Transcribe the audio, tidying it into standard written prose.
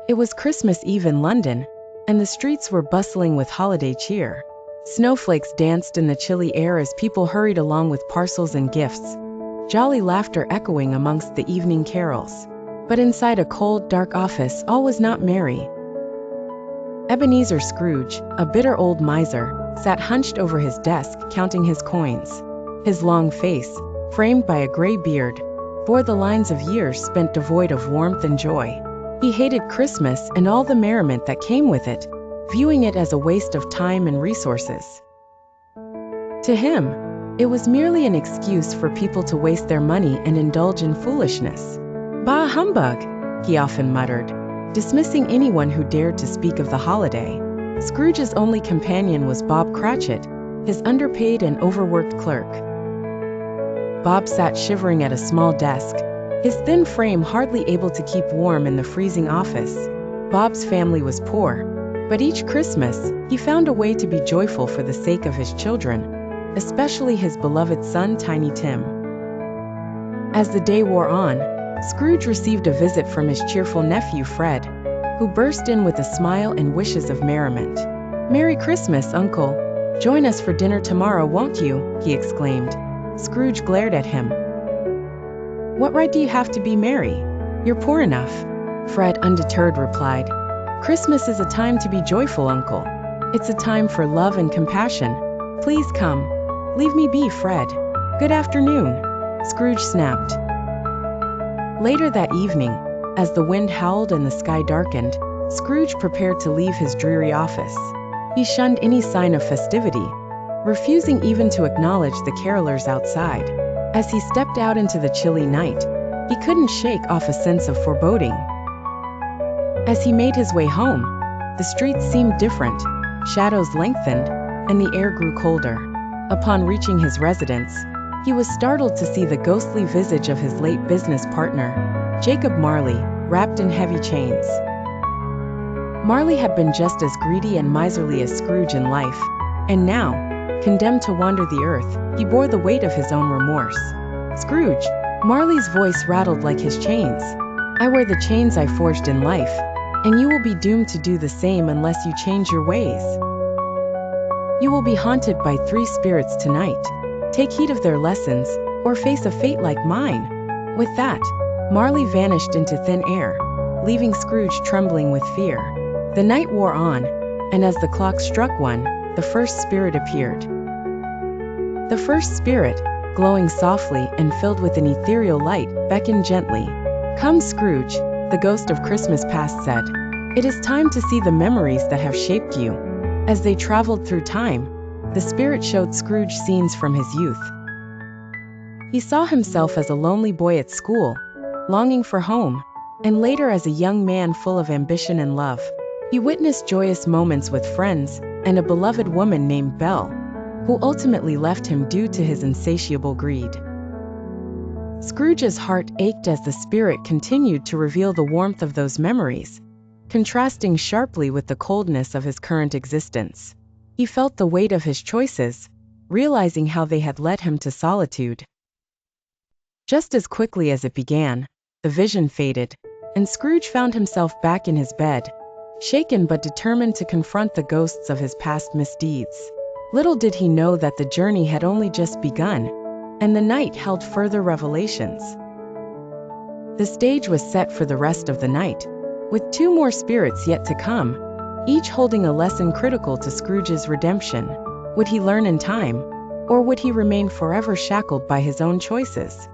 It was Christmas Eve in London, and the streets were bustling with holiday cheer. Snowflakes danced in the chilly air as people hurried along with parcels and gifts, jolly laughter echoing amongst the evening carols. But inside a cold, dark office, all was not merry. Ebenezer Scrooge, a bitter old miser, sat hunched over his desk, counting his coins. His long face, framed by a gray beard, bore the lines of years spent devoid of warmth and joy. He hated Christmas and all the merriment that came with it, viewing it as a waste of time and resources. To him, it was merely an excuse for people to waste their money and indulge in foolishness. "Bah humbug," he often muttered, dismissing anyone who dared to speak of the holiday. Scrooge's only companion was Bob Cratchit, his underpaid and overworked clerk. Bob sat shivering at a small desk, his thin frame hardly able to keep warm in the freezing office. Bob's family was poor, but each Christmas, he found a way to be joyful for the sake of his children, especially his beloved son Tiny Tim. As the day wore on, Scrooge received a visit from his cheerful nephew Fred, who burst in with a smile and wishes of merriment. "Merry Christmas, Uncle! Join us for dinner tomorrow, won't you?" he exclaimed. Scrooge glared at him. "What right do you have to be merry? You're poor enough." Fred, undeterred, replied, "Christmas is a time to be joyful, Uncle. It's a time for love and compassion. Please come." "Leave me be, Fred. Good afternoon," Scrooge snapped. Later that evening, as the wind howled and the sky darkened, Scrooge prepared to leave his dreary office. He shunned any sign of festivity, refusing even to acknowledge the carolers outside. As he stepped out into the chilly night, he couldn't shake off a sense of foreboding. As he made his way home, the streets seemed different, shadows lengthened, and the air grew colder. Upon reaching his residence, he was startled to see the ghostly visage of his late business partner, Jacob Marley, wrapped in heavy chains. Marley had been just as greedy and miserly as Scrooge in life, and now, condemned to wander the earth, he bore the weight of his own remorse. "Scrooge," Marley's voice rattled like his chains, "I wear the chains I forged in life, and you will be doomed to do the same unless you change your ways. You will be haunted by 3 spirits tonight. Take heed of their lessons, or face a fate like mine." With that, Marley vanished into thin air, leaving Scrooge trembling with fear. The night wore on, and as the clock struck 1, the first spirit appeared. The first spirit, glowing softly and filled with an ethereal light, beckoned gently. "Come, Scrooge," the ghost of Christmas past said. "It is time to see the memories that have shaped you." As they traveled through time, the spirit showed Scrooge scenes from his youth. He saw himself as a lonely boy at school, longing for home, and later as a young man full of ambition and love. He witnessed joyous moments with friends and a beloved woman named Belle, who ultimately left him due to his insatiable greed. Scrooge's heart ached as the spirit continued to reveal the warmth of those memories, contrasting sharply with the coldness of his current existence. He felt the weight of his choices, realizing how they had led him to solitude. Just as quickly as it began, the vision faded, and Scrooge found himself back in his bed, shaken but determined to confront the ghosts of his past misdeeds. Little did he know that the journey had only just begun, and the night held further revelations. The stage was set for the rest of the night, with 2 more spirits yet to come, each holding a lesson critical to Scrooge's redemption. Would he learn in time, or would he remain forever shackled by his own choices?